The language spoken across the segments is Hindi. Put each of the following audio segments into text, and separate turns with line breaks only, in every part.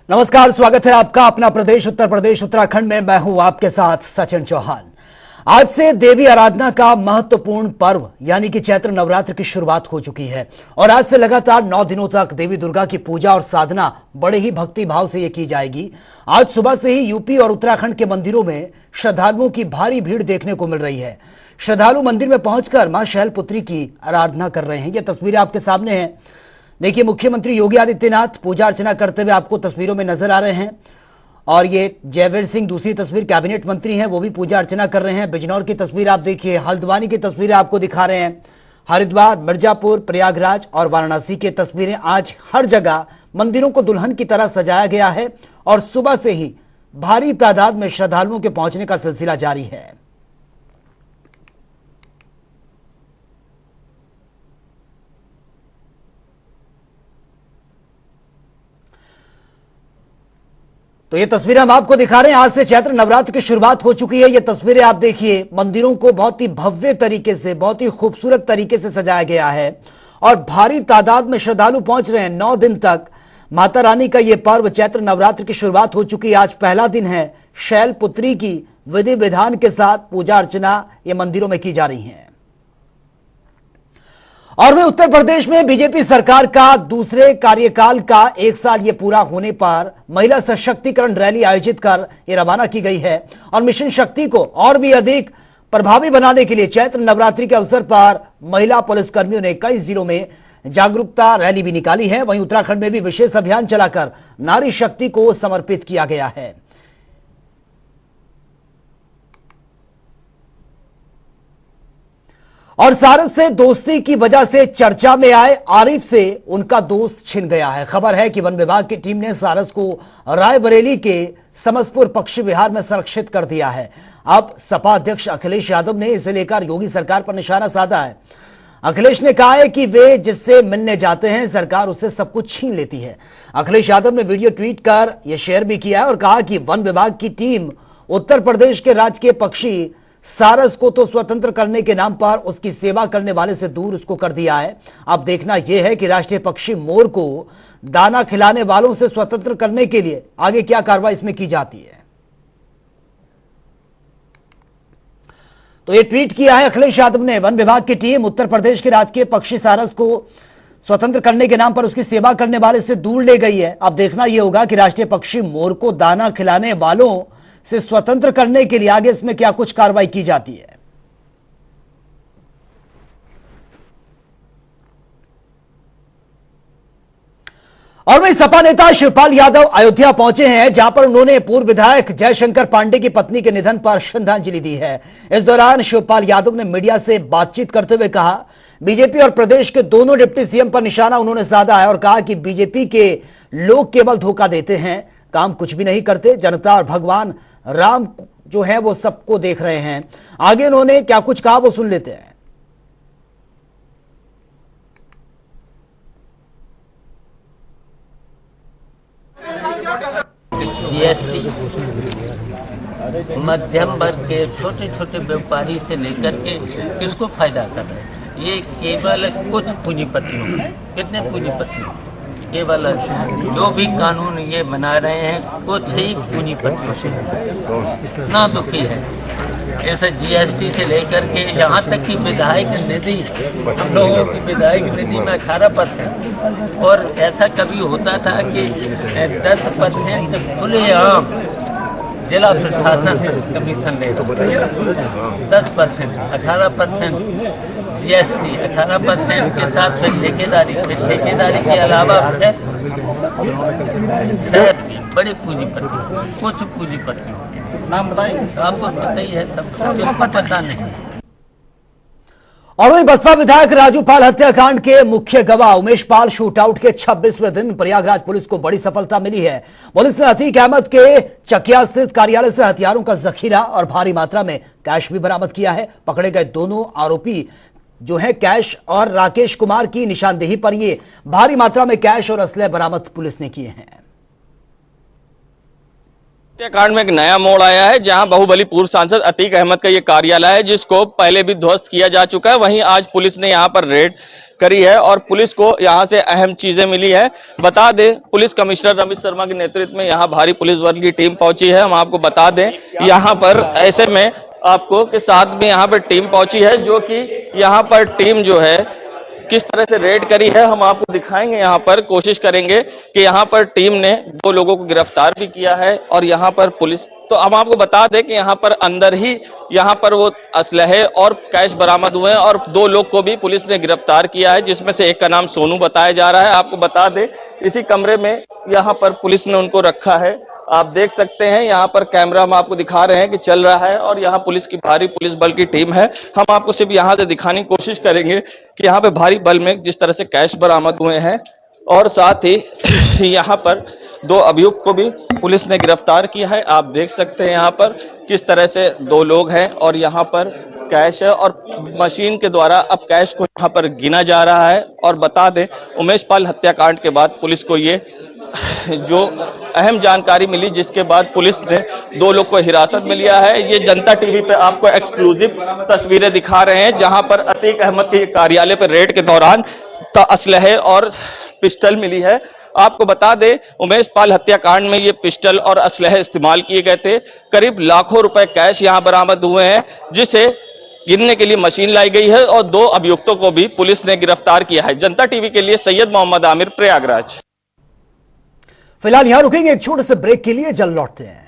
नमस्कार, स्वागत है आपका अपना प्रदेश उत्तर प्रदेश उत्तराखंड में। मैं हूं आपके साथ सचिन चौहान। आज से देवी आराधना का महत्वपूर्ण पर्व यानी कि चैत्र नवरात्र की शुरुआत हो चुकी है और आज से लगातार 9 दिनों तक देवी दुर्गा की पूजा और साधना बड़े ही भक्ति भाव से ये की जाएगी। आज सुबह से ही यूपी और उत्तराखंड के मंदिरों में श्रद्धालुओं की भारी भीड़ देखने को मिल रही है। श्रद्धालु मंदिर में पहुंचकर मां शैलपुत्री की आराधना कर रहे हैं। ये तस्वीरें आपके सामने हैं। देखिए, मुख्यमंत्री योगी आदित्यनाथ पूजा अर्चना करते हुए आपको तस्वीरों में नजर आ रहे हैं और ये जयवीर सिंह दूसरी तस्वीर कैबिनेट मंत्री हैं, वो भी पूजा अर्चना कर रहे हैं। बिजनौर की तस्वीर आप देखिए, हल्द्वानी की तस्वीरें आपको दिखा रहे हैं, हरिद्वार, मिर्जापुर, प्रयागराज और वाराणसी की तस्वीरें। आज हर जगह मंदिरों को दुल्हन की तरह सजाया गया है और सुबह से ही भारी तादाद में श्रद्धालुओं के पहुंचने का सिलसिला जारी है। तो ये तस्वीरें हम आपको दिखा रहे हैं। आज से चैत्र नवरात्र की शुरुआत हो चुकी है। ये तस्वीरें आप देखिए, मंदिरों को बहुत ही भव्य तरीके से, बहुत ही खूबसूरत तरीके से सजाया गया है और भारी तादाद में श्रद्धालु पहुंच रहे हैं। 9 दिन तक माता रानी का ये पर्व चैत्र नवरात्र की शुरुआत हो चुकी है। आज पहला दिन है। शैलपुत्री की विधि विधान के साथ पूजा अर्चना ये मंदिरों में की जा रही है। और वहीं उत्तर प्रदेश में बीजेपी सरकार का दूसरे कार्यकाल का 1 साल ये पूरा होने पर महिला सशक्तिकरण रैली आयोजित कर ये रवाना की गई है और मिशन शक्ति को और भी अधिक प्रभावी बनाने के लिए चैत्र नवरात्रि के अवसर पर महिला पुलिसकर्मियों ने कई जिलों में जागरूकता रैली भी निकाली है। वहीं उत्तराखंड में भी विशेष अभियान चलाकर नारी शक्ति को समर्पित किया गया है। और सारस से दोस्ती की वजह से चर्चा में आए आरिफ से उनका दोस्त छिन गया है। खबर है कि वन विभाग की टीम ने सारस को रायबरेली के समसपुर पक्षी विहार में संरक्षित कर दिया है। अब सपा अध्यक्ष अखिलेश यादव ने इसे लेकर योगी सरकार पर निशाना साधा है। अखिलेश ने कहा है कि वे जिससे मिलने जाते हैं सरकार उससे सब कुछ छीन लेती है। अखिलेश यादव ने वीडियो ट्वीट कर यह शेयर भी किया है और कहा कि वन विभाग की टीम उत्तर प्रदेश के राजकीय पक्षी सारस को तो स्वतंत्र करने के नाम पर उसकी सेवा करने वाले से दूर उसको कर दिया है। अब देखना यह है कि राष्ट्रीय पक्षी मोर को दाना खिलाने वालों से स्वतंत्र करने के लिए आगे क्या कार्रवाई इसमें की जाती है। तो यह ट्वीट किया है अखिलेश यादव ने। वन विभाग की टीम उत्तर प्रदेश के राजकीय पक्षी सारस को स्वतंत्र करने के नाम पर उसकी सेवा करने वाले से दूर ले गई है। अब देखना यह होगा कि राष्ट्रीय पक्षी मोर को दाना खिलाने वालों से स्वतंत्र करने के लिए आगे इसमें क्या कुछ कार्रवाई की जाती है। और वहीं सपा नेता शिवपाल यादव अयोध्या पहुंचे हैं, जहां पर उन्होंने पूर्व विधायक जयशंकर पांडे की पत्नी के निधन पर श्रद्धांजलि दी है। इस दौरान शिवपाल यादव ने मीडिया से बातचीत करते हुए कहा, बीजेपी और प्रदेश के दोनों डिप्टी सीएम पर निशाना उन्होंने साधा है और कहा कि बीजेपी के लोग केवल धोखा देते हैं, काम कुछ भी नहीं करते। जनता और भगवान राम जो है वो सबको देख रहे हैं। आगे उन्होंने क्या कुछ कहा वो सुन लेते हैं।
जीएसटी मध्यम वर्ग के छोटे छोटे व्यापारी से लेकर के किसको फायदा कर रहे हैं? ये केवल कुछ पूंजीपतियों, कितने पूंजीपतियों, केवल जो भी कानून ये बना रहे हैं कुछ ही पूंजीपतियों से इतना दुखी है। ऐसे जीएसटी से लेकर के यहाँ तक कि विधायक निधि, हम लोगों की विधायक निधि में 18% और ऐसा कभी होता था कि 10% खुलेआम जिला प्रशासन कमीशन ले 10%, 18% जीएसटी, 18% के साथ फिर ठेकेदारी के अलावा शहर की बड़े पूंजीपति, कुछ पूंजीपति नाम बताइए, आपको पता ही है, सबको पता नहीं।
और वहीं बसपा विधायक राजू पाल हत्याकांड के मुख्य गवाह उमेश पाल शूटआउट के 26वें दिन प्रयागराज पुलिस को बड़ी सफलता मिली है। पुलिस ने अतीक अहमद के चकिया स्थित कार्यालय से हथियारों का जखीरा और भारी मात्रा में कैश भी बरामद किया है। पकड़े गए दोनों आरोपी जो है कैश और राकेश कुमार की निशानदेही पर ये भारी मात्रा में कैश और असले बरामद पुलिस ने किए हैं।
हत्याकांड में एक नया मोड़ आया है, जहां बाहुबली पूर्व सांसद अतीक अहमद का ये कार्यालय है, जिसको पहले भी ध्वस्त किया जा चुका है। वहीं आज पुलिस ने यहां पर रेड करी है और पुलिस को यहाँ से अहम चीजें मिली है। बता दें, पुलिस कमिश्नर रमेश शर्मा के नेतृत्व में यहाँ भारी पुलिस वर्ग की टीम पहुंची है। हम आपको बता दें यहाँ पर ऐसे में आपको के साथ में यहाँ पर टीम पहुंची है, जो कि यहाँ पर टीम जो है किस तरह से रेड करी है हम आपको दिखाएंगे। यहाँ पर कोशिश करेंगे कि यहाँ पर टीम ने 2 लोगों को गिरफ्तार भी किया है और यहाँ पर पुलिस, तो हम आपको बता दें कि यहाँ पर अंदर ही यहाँ पर वो असलहे और कैश बरामद हुए हैं और 2 लोग को भी पुलिस ने गिरफ्तार किया है, जिसमें से एक का नाम सोनू बताया जा रहा है। आपको बता दें इसी कमरे में यहाँ पर पुलिस ने उनको रखा है। आप देख सकते हैं यहाँ पर कैमरा हम आपको दिखा रहे हैं कि चल रहा है और यहाँ पुलिस की भारी पुलिस बल की टीम है। हम आपको सिर्फ यहाँ से दिखाने की कोशिश करेंगे कि यहाँ पे भारी बल में जिस तरह से कैश बरामद हुए हैं और साथ ही यहाँ पर 2 अभियुक्त को भी पुलिस ने गिरफ्तार किया है। आप देख सकते हैं यहाँ पर किस तरह से 2 लोग हैं और यहाँ पर कैश है और मशीन के द्वारा अब कैश को यहाँ पर गिना जा रहा है। और बता दें उमेश पाल हत्याकांड के बाद पुलिस को ये जो अहम जानकारी मिली, जिसके बाद पुलिस ने 2 लोग को हिरासत में लिया है। ये जनता टीवी पे आपको एक्सक्लूसिव तस्वीरें दिखा रहे हैं, जहां पर अतीक अहमद के कार्यालय पर रेड के दौरान असलहे और पिस्टल मिली है। आपको बता दें उमेश पाल हत्याकांड में ये पिस्टल और असलहे इस्तेमाल किए गए थे। करीब लाखों रुपए कैश यहाँ बरामद हुए हैं, जिसे गिनने के लिए मशीन लाई गई है और 2 अभियुक्तों को भी पुलिस ने गिरफ्तार किया है। जनता टीवी के लिए सैयद मोहम्मद आमिर, प्रयागराज।
फिलहाल यहां रुकेंगे एक छोटे से ब्रेक के लिए, जल्द लौटते हैं।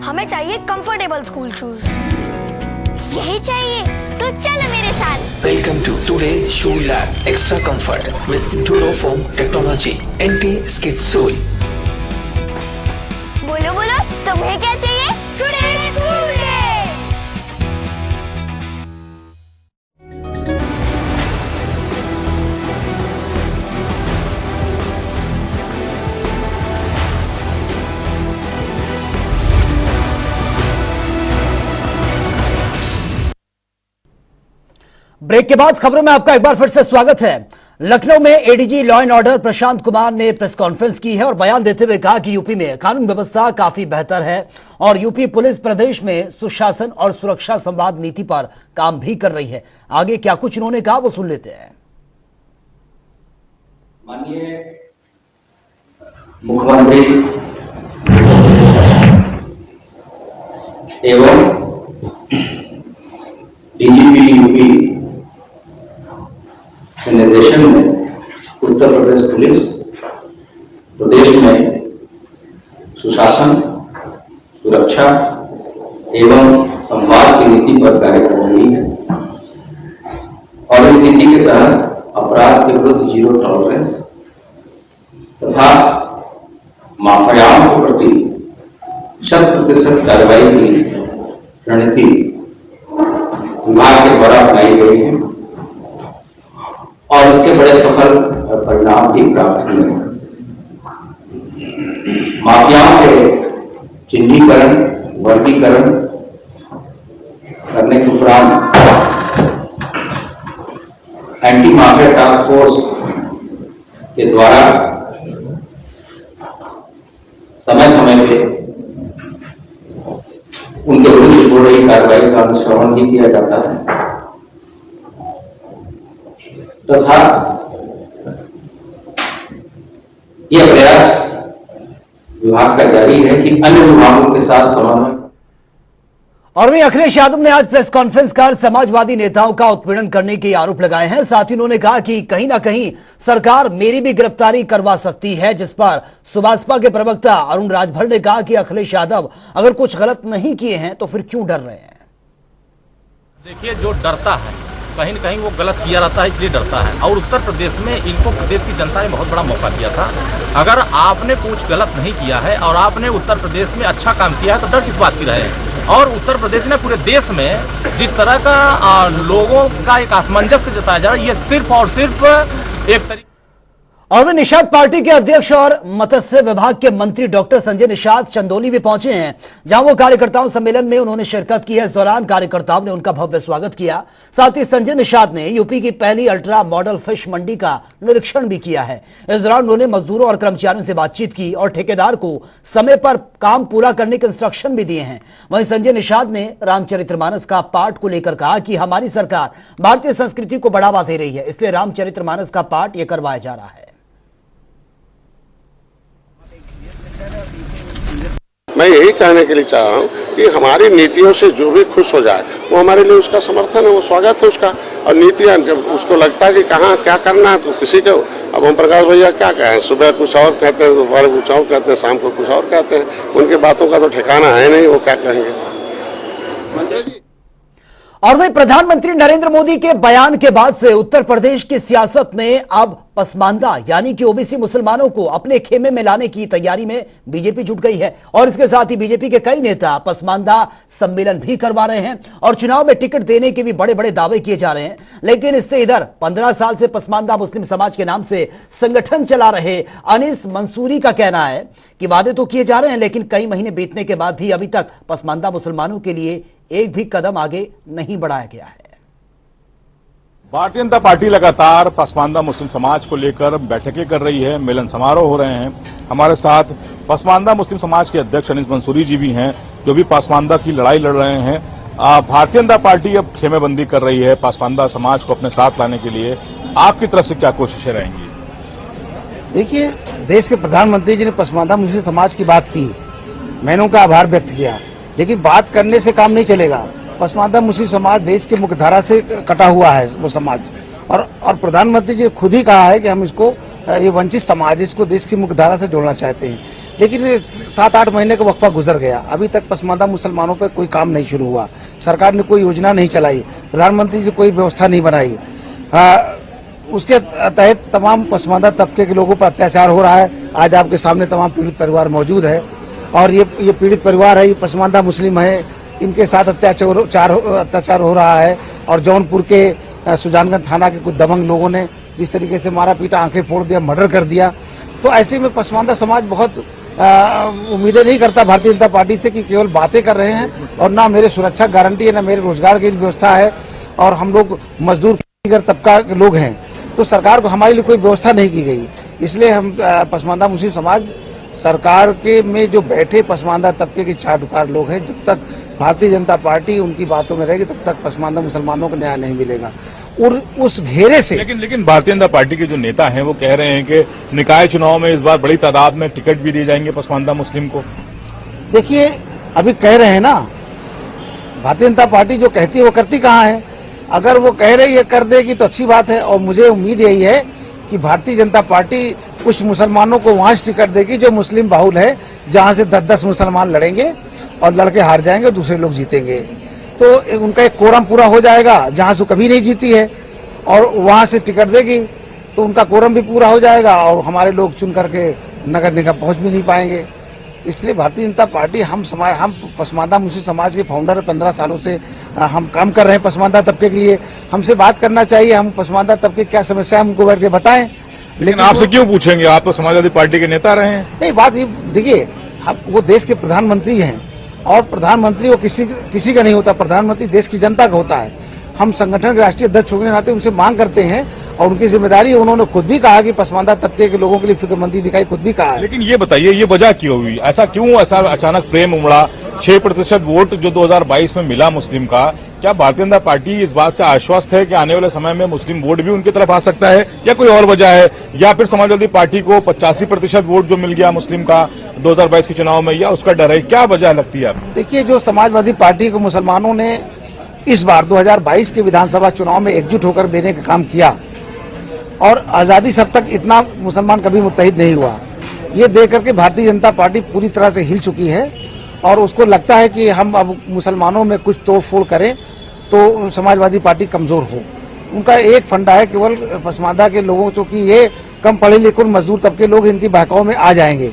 हमें चाहिए कंफर्टेबल स्कूल शूज। यही चाहिए तो चलो मेरे साथ।
Welcome to Today Shoe Lab. Extra comfort with Durofoam technology. Anti-skid sole.
बोलो बोलो तुम्हें क्या चाहिए? Today school day.
ब्रेक के बाद खबरों में आपका एक बार फिर से स्वागत है। लखनऊ में ADG law and order Prashant Kumar ने प्रेस कॉन्फ्रेंस की है और बयान देते हुए कहा कि यूपी में कानून व्यवस्था काफी बेहतर है और यूपी पुलिस प्रदेश में सुशासन और सुरक्षा संवाद नीति पर काम भी कर रही है। आगे क्या कुछ इन्होंने कहा वो सुन लेते हैं।
माननीय मुख्यमंत्री एवं डीजीपी यूपी के निर्देशन में उत्तर प्रदेश पुलिस प्रदेश में सुशासन, सुरक्षा एवं संवाद की नीति पर कार्य कर रही है और इस नीति के तहत अपराध के विरुद्ध जीरो टॉलरेंस तथा माफियाओं के प्रति 100% कार्रवाई की रणनीति विभाग के द्वारा अपनाई गई है और इसके बड़े सफल परिणाम भी प्राप्त हुए हैं। माफियाओं के चिन्हीकरण, वर्गीकरण करने के उपरांत एंटी माफिया टास्क फोर्स के द्वारा समय समय पे उनके विरुद्ध हो रही कार्रवाई का अनुश्रवण भी किया जाता है तथा यह प्रयास विभाग का जारी है कि अन्य विभागों के साथ समन्वय।
और वहीं अखिलेश यादव ने आज प्रेस कॉन्फ्रेंस कर समाजवादी नेताओं का उत्पीड़न करने के आरोप लगाए हैं। साथ ही उन्होंने कहा कि कहीं ना कहीं सरकार मेरी भी गिरफ्तारी करवा सकती है, जिस पर सुभाषपा के प्रवक्ता अरुण राजभर ने कहा कि अखिलेश यादव अगर कुछ गलत नहीं किए हैं तो फिर क्यों डर रहे हैं।
देखिए, जो डरता है कहीं न कहीं वो गलत किया रहता है, इसलिए डरता है। और उत्तर प्रदेश में इनको प्रदेश की जनता ने बहुत बड़ा मौका दिया था। अगर आपने कुछ गलत नहीं किया है और आपने उत्तर प्रदेश में अच्छा काम किया है तो डर किस बात की रहे। और उत्तर प्रदेश ने पूरे देश में जिस तरह का लोगों का एक असमंजस्य जताया जा रहा है, ये सिर्फ और सिर्फ एक तरीके।
और वे निषाद पार्टी के अध्यक्ष और मत्स्य विभाग के मंत्री डॉक्टर संजय निषाद चंदौली में पहुंचे हैं, जहां वो कार्यकर्ताओं सम्मेलन में उन्होंने शिरकत की है। इस दौरान कार्यकर्ताओं ने उनका भव्य स्वागत किया। साथ ही संजय निषाद ने यूपी की पहली अल्ट्रा मॉडल फिश मंडी का निरीक्षण भी किया है। इस दौरान उन्होंने मजदूरों और कर्मचारियों से बातचीत की और ठेकेदार को समय पर काम पूरा करने के इंस्ट्रक्शन भी दिए हैं। वहीं संजय निषाद ने रामचरितमानस का पाठ को लेकर कहा कि हमारी सरकार भारतीय संस्कृति को बढ़ावा दे रही है, इसलिए रामचरितमानस का पाठ यह करवाया जा रहा है।
मैं यही कहने के लिए चाह रहा हूँ कि हमारी नीतियों से जो भी खुश हो जाए वो हमारे लिए उसका समर्थन है, वो स्वागत है उसका। और नीतियाँ जब उसको लगता है कि कहाँ क्या करना है तो किसी को, अब ओम प्रकाश भैया क्या कहें, सुबह कुछ और कहते हैं, दोपहर कुछ और कहते हैं, शाम को कुछ और कहते हैं, उनकी बातों का तो ठिकाना है नहीं, वो क्या कहेंगे।
और वही प्रधानमंत्री नरेंद्र मोदी के बयान के बाद से उत्तर प्रदेश की सियासत में अब पसमानदा यानी कि ओबीसी मुसलमानों को अपने खेमे में लाने की तैयारी में बीजेपी जुट गई है। और इसके साथ ही बीजेपी के कई नेता पसमानदा सम्मेलन भी करवा रहे हैं और चुनाव में टिकट देने के भी बड़े बड़े दावे किए जा रहे हैं। लेकिन इससे इधर 15 साल से पसमानदा मुस्लिम समाज के नाम से संगठन चला रहे अनीस मंसूरी का कहना है कि वादे तो किए जा रहे हैं, लेकिन कई महीने बीतने के बाद भी अभी तक पसमानदा मुसलमानों के लिए एक भी कदम आगे नहीं बढ़ाया गया है।
भारतीय जनता पार्टी लगातार पसमानदा मुस्लिम समाज को लेकर बैठकें कर रही है, मिलन समारोह हो रहे हैं। हमारे साथ पसमानदा मुस्लिम समाज के अध्यक्ष अनीस मंसूरी जी भी हैं, जो भी पसमानदा की लड़ाई लड़ रहे हैं। भारतीय जनता पार्टी अब खेमेबंदी कर रही है पसमानदा समाज को अपने साथ लाने के लिए। आपकी तरफ से क्या कोशिशें रहेंगी?
देखिए, देश के प्रधानमंत्री जी ने पसमानदा मुस्लिम समाज की बात की, मैंने उनका आभार व्यक्त किया, लेकिन बात करने से काम नहीं चलेगा। पसमानदा मुस्लिम समाज देश की मुख्यधारा से कटा हुआ है वो समाज, और प्रधानमंत्री जी ने खुद ही कहा है कि हम इसको, ये वंचित समाज, इसको देश की मुख्यधारा से जोड़ना चाहते हैं। लेकिन 7-8 महीने का वक्फा गुजर गया, अभी तक पसमानदा मुसलमानों पर कोई काम नहीं शुरू हुआ। सरकार ने कोई योजना नहीं चलाई, प्रधानमंत्री जी कोई व्यवस्था नहीं बनाई। उसके तहत तमाम पसमानदा तबके के लोगों पर अत्याचार हो रहा है। आज आपके सामने तमाम पीड़ित परिवार मौजूद है, और ये पीड़ित परिवार है, ये पसमानदा मुस्लिम है, इनके साथ अत्याचार हो रहा है। और जौनपुर के सुजानगंज थाना के कुछ दबंग लोगों ने जिस तरीके से मारा पीटा, आंखें फोड़ दिया, मर्डर कर दिया, तो ऐसे में पसमानदा समाज बहुत उम्मीदें नहीं करता भारतीय जनता पार्टी से कि केवल बातें कर रहे हैं, और ना मेरे सुरक्षा गारंटी है, ना मेरे रोजगार की व्यवस्था है, और हम लोग मजदूर तबका के लोग हैं, तो सरकार को हमारे लिए कोई व्यवस्था नहीं की गई। इसलिए हम पसमानदा मुस्लिम समाज सरकार के में जो बैठे पसमानदा तबके के चाटुकार लोग हैं, जब तक भारतीय जनता पार्टी उनकी बातों में रहेगी तब तक पसमानदा मुसलमानों को न्याय नहीं मिलेगा। और उस घेरे से
लेकिन भारतीय जनता पार्टी के जो नेता हैं वो कह रहे हैं कि निकाय चुनाव में इस बार बड़ी तादाद में टिकट भी दिए जाएंगे पसमानदा मुस्लिम को।
देखिए, अभी कह रहे हैं ना, भारतीय जनता पार्टी जो कहती है वो करती कहाँ है। अगर वो कह रही है कर देगी तो अच्छी बात है, और मुझे उम्मीद यही है कि भारतीय जनता पार्टी कुछ मुसलमानों को वहां से टिकट देगी जो मुस्लिम बाहुल है, जहां से 10-10 मुसलमान लड़ेंगे और लड़के हार जाएंगे, दूसरे लोग जीतेंगे, तो उनका एक कोरम पूरा हो जाएगा। जहां से कभी नहीं जीती है और वहां से टिकट देगी तो उनका कोरम भी पूरा हो जाएगा, और हमारे लोग चुन करके नगर निगम पहुंच भी नहीं पाएंगे। इसलिए भारतीय जनता पार्टी, हम पसमानदा मुस्लिम समाज के फाउंडर 15 सालों से हम काम कर रहे हैं पसमानदा तबके के लिए। हमसे बात करना चाहिए, हम पसमानदा तबके क्या समस्या है हमको बैठ के बताएं।
लेकिन आपसे क्यों पूछेंगे, आप तो समाजवादी पार्टी के नेता रहे हैं।
नहीं, बात ये देखिए, वो देश के प्रधानमंत्री हैं, और प्रधानमंत्री वो किसी का नहीं होता, प्रधानमंत्री देश की जनता का होता है। हम संगठन के राष्ट्रीय अध्यक्ष होने के नाते उनसे मांग करते हैं, और उनकी जिम्मेदारी है। उन्होंने खुद भी कहा कि पसमानदा तबके के लोगों के लिए फिक्रमंदी दिखाई, खुद भी कहा है।
लेकिन ये बताइए, ये वजह क्यों हुई, ऐसा अचानक प्रेम उमड़ा? 6% वोट जो 2022 में मिला मुस्लिम का, क्या भारतीय जनता पार्टी इस बात से आश्वस्त है कि आने वाले समय में मुस्लिम वोट भी उनकी तरफ आ सकता है, या कोई और वजह है? या फिर समाजवादी पार्टी को 85% वोट जो मिल गया मुस्लिम का 2022 के चुनाव में, या उसका डर है? क्या वजह लगती है आपको?
देखिए, जो समाजवादी पार्टी को मुसलमानों ने इस बार 2022 के विधानसभा चुनाव में एकजुट होकर देने का काम किया, और आजादी सब तक इतना मुसलमान कभी मुत्तहिद नहीं हुआ, ये देख करके भारतीय जनता पार्टी पूरी तरह से हिल चुकी है। और उसको लगता है कि हम अब मुसलमानों में कुछ तोड़फोड़ करें तो समाजवादी पार्टी कमजोर हो। उनका एक फंडा है केवल पसमानदा के लोगों, चूंकि ये कम पढ़े लिखे मजदूर तबके लोग इनकी बहकाव में आ जाएंगे,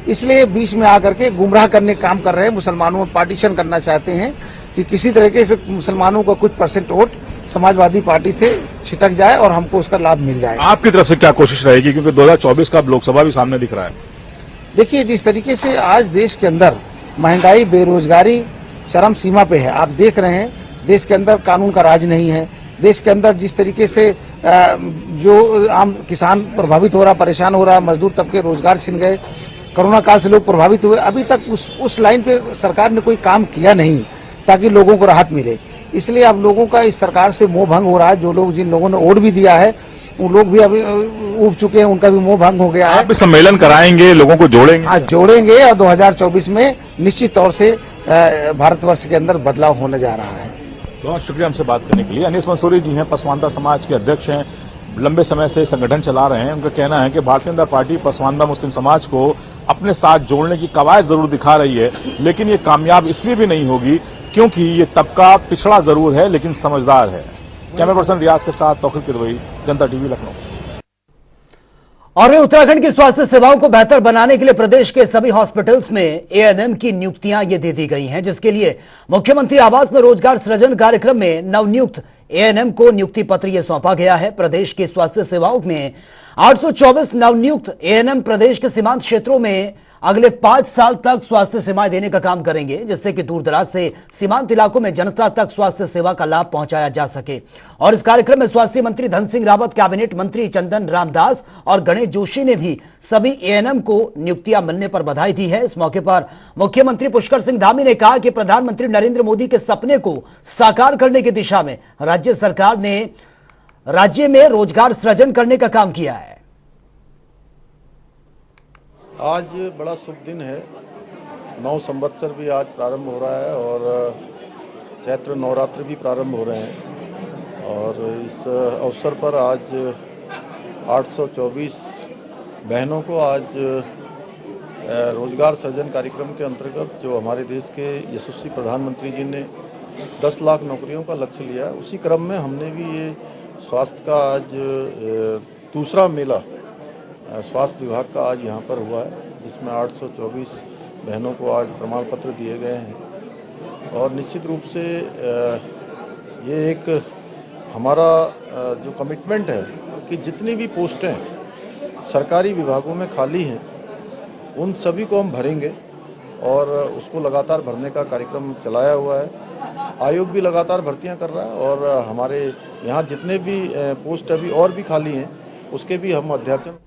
इसलिए बीच में आकर के गुमराह करने का काम कर रहे हैं। मुसलमानों में पार्टीशन करना चाहते हैं कि किसी तरीके से मुसलमानों को कुछ % वोट समाजवादी पार्टी से छिटक जाए और हमको उसका लाभ मिल जाए।
आपकी तरफ से क्या कोशिश रहेगी, क्योंकि 2024 का लोकसभा भी सामने दिख रहा है?
देखिए, जिस तरीके से आज देश के अंदर महंगाई, बेरोजगारी चरम सीमा पे है, आप देख रहे हैं देश के अंदर कानून का राज नहीं है। देश के अंदर जिस तरीके से जो आम किसान प्रभावित हो रहा, परेशान हो रहा, मजदूर तबके रोजगार छिन गए, कोरोना काल से लोग प्रभावित हुए, अभी तक उस लाइन पे सरकार ने कोई काम किया नहीं ताकि लोगों को राहत मिले। इसलिए अब लोगों का इस सरकार से मोह भंग हो रहा है। जो लोग, जिन लोगों ने वोट भी दिया है, वो लोग भी अभी उब चुके हैं, उनका भी मोह भंग हो गया है।
आप भी सम्मेलन कराएंगे, लोगों को जोड़ेंगे?
हाँ, जोड़ेंगे और 2024 में निश्चित तौर से भारतवर्ष के अंदर बदलाव होने जा रहा है।
बहुत शुक्रिया हमसे बात करने के लिए। अनीस मंसूरी जी हैं, पसमानदा समाज के अध्यक्ष हैं, लंबे समय से संगठन चला रहे हैं। उनका कहना है कि भारतीय जनता पार्टी पसमानदा मुस्लिम समाज को अपने साथ जोड़ने की कवायद जरूर दिखा रही है, लेकिन ये कामयाब इसलिए भी नहीं होगी क्योंकि ये तबका पिछड़ा जरूर है लेकिन समझदार है। कैमरा पर्सन रियाज के साथ तौफीक किदवई, जनता टीवी, लखनऊ।
और वे उत्तराखंड की स्वास्थ्य सेवाओं को बेहतर बनाने के लिए प्रदेश के सभी हॉस्पिटल्स में एएनएम की नियुक्तियां ये दे दी गई हैं, जिसके लिए मुख्यमंत्री आवास में रोजगार सृजन कार्यक्रम में नवनियुक्त एएनएम को नियुक्ति पत्र यह सौंपा गया है। प्रदेश की स्वास्थ्य सेवाओं में 824 नवनियुक्त एएनएम प्रदेश के सीमांत क्षेत्रों में अगले 5 साल तक स्वास्थ्य सेवाएं देने का काम करेंगे, जिससे कि दूर दराज से सीमांत इलाकों में जनता तक स्वास्थ्य सेवा का लाभ पहुंचाया जा सके। और इस कार्यक्रम में स्वास्थ्य मंत्री धन सिंह रावत, कैबिनेट मंत्री चंदन रामदास और गणेश जोशी ने भी सभी एएनएम को नियुक्तियां मिलने पर बधाई दी है। इस मौके पर मुख्यमंत्री पुष्कर सिंह धामी ने कहा कि प्रधानमंत्री नरेंद्र मोदी के सपने को साकार करने की दिशा में राज्य सरकार ने राज्य में रोजगार सृजन करने का काम किया है।
आज बड़ा शुभ दिन है। 9 संवत्सर भी आज प्रारंभ हो रहा है और चैत्र नवरात्र भी प्रारंभ हो रहे हैं। और इस अवसर पर आज 824 बहनों को आज रोजगार सृजन कार्यक्रम के अंतर्गत, जो हमारे देश के यशस्वी प्रधानमंत्री जी ने 10 लाख नौकरियों का लक्ष्य लिया है, उसी क्रम में हमने भी ये स्वास्थ्य का आज दूसरा मेला स्वास्थ्य विभाग का आज यहाँ पर हुआ है, जिसमें 824 बहनों को आज प्रमाण पत्र दिए गए हैं। और निश्चित रूप से ये एक हमारा जो कमिटमेंट है कि जितनी भी पोस्टें सरकारी विभागों में खाली हैं उन सभी को हम भरेंगे और उसको लगातार भरने का कार्यक्रम चलाया हुआ है। आयोग भी लगातार भर्तियां कर रहा है और हमारे यहाँ जितने भी पोस्ट अभी और भी खाली हैं उसके भी हम अध्याचन।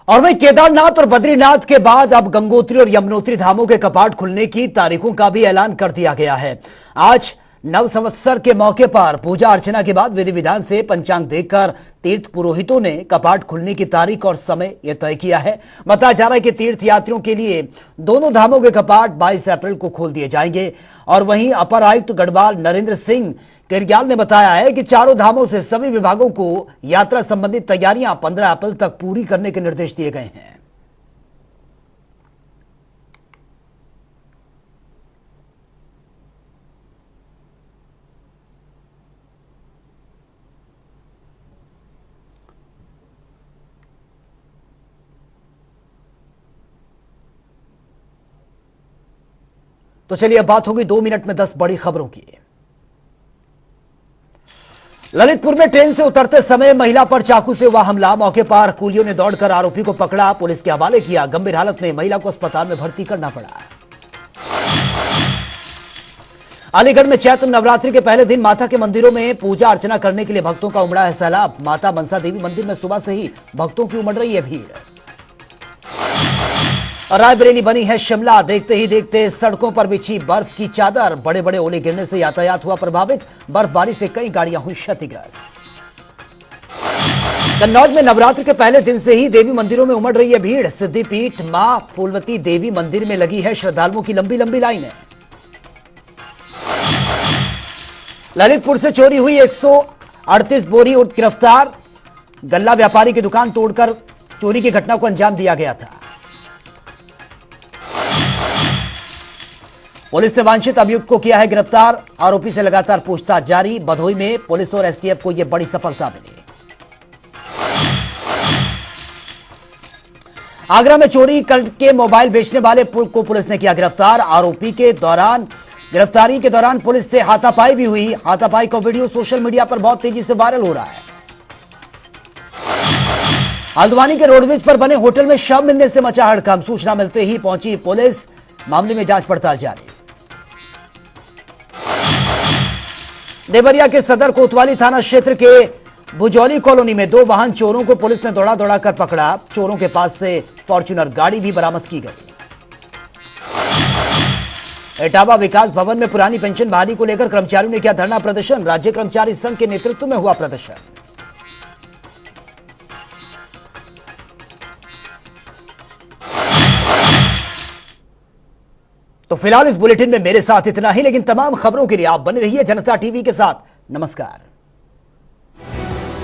और वहीं केदारनाथ और बद्रीनाथ के बाद अब गंगोत्री और यमुनोत्री धामों के कपाट खुलने की तारीखों का भी ऐलान कर दिया गया है। आज नव संवत्सर के मौके पर पूजा अर्चना के बाद विधि विधान से पंचांग देखकर तीर्थ पुरोहितों ने कपाट खुलने की तारीख और समय यह तय किया है। बताया जा रहा है कि तीर्थ यात्रियों के लिए दोनों धामों के कपाट 22 अप्रैल को खोल दिए जाएंगे। और वहीं अपर आयुक्त गढ़वाल नरेंद्र सिंह केरग्याल ने बताया है कि चारों धामों से सभी विभागों को यात्रा संबंधित तैयारियां 15 अप्रैल तक पूरी करने के निर्देश दिए गए हैं। तो चलिए अब बात होगी 2 मिनट में 10 बड़ी खबरों की। ललितपुर में ट्रेन से उतरते समय महिला पर चाकू से हुआ हमला। मौके पर कुलियों ने दौड़कर आरोपी को पकड़ा, पुलिस के हवाले किया। गंभीर हालत में महिला को अस्पताल में भर्ती करना पड़ा। अलीगढ़ में चैत्र नवरात्रि के पहले दिन माता के मंदिरों में पूजा अर्चना करने के लिए भक्तों का उमड़ा है सैलाब। माता मनसा देवी मंदिर में सुबह से ही भक्तों की उमड़ रही है भीड़। रायबरेली बनी है शिमला, देखते ही देखते सड़कों पर बिछी बर्फ की चादर। बड़े बड़े ओले गिरने से यातायात हुआ प्रभावित। बर्फबारी से कई गाड़ियां हुई क्षतिग्रस्त। कन्नौज में नवरात्र के पहले दिन से ही देवी मंदिरों में उमड़ रही है भीड़। सिद्धिपीठ मां फूलवती देवी मंदिर में लगी है श्रद्धालुओं की लंबी लंबी लाइनें। ललितपुर से चोरी हुई 138 बोरी गिरफ्तार। गल्ला व्यापारी की दुकान तोड़कर चोरी की घटना को अंजाम दिया गया था। पुलिस ने वांछित अभियुक्त को किया है गिरफ्तार। आरोपी से लगातार पूछताछ जारी। भदोही में पुलिस और एसटीएफ को यह बड़ी सफलता मिली। आगरा में चोरी करके मोबाइल बेचने वाले को पुलिस ने किया गिरफ्तार। आरोपी के दौरान गिरफ्तारी के दौरान पुलिस से हाथापाई भी हुई। हाथापाई का वीडियो सोशल मीडिया पर बहुत तेजी से वायरल हो रहा है। हल्द्वानी के रोडवेज पर बने होटल में शव मिलने से मचा हड़कंप। सूचना मिलते ही पहुंची पुलिस, मामले में जांच पड़ताल जारी। देवरिया के सदर कोतवाली थाना क्षेत्र के भुजौली कॉलोनी में 2 वाहन चोरों को पुलिस ने दौड़ा दौड़ा कर पकड़ा। चोरों के पास से फॉर्च्यूनर गाड़ी भी बरामद की गई। इटावा विकास भवन में पुरानी पेंशन बहाली को लेकर कर्मचारियों ने किया धरना प्रदर्शन। राज्य कर्मचारी संघ के नेतृत्व में हुआ प्रदर्शन। तो फिलहाल इस बुलेटिन में मेरे साथ इतना ही, लेकिन तमाम खबरों के लिए आप बने रहिए जनता टीवी के साथ। नमस्कार।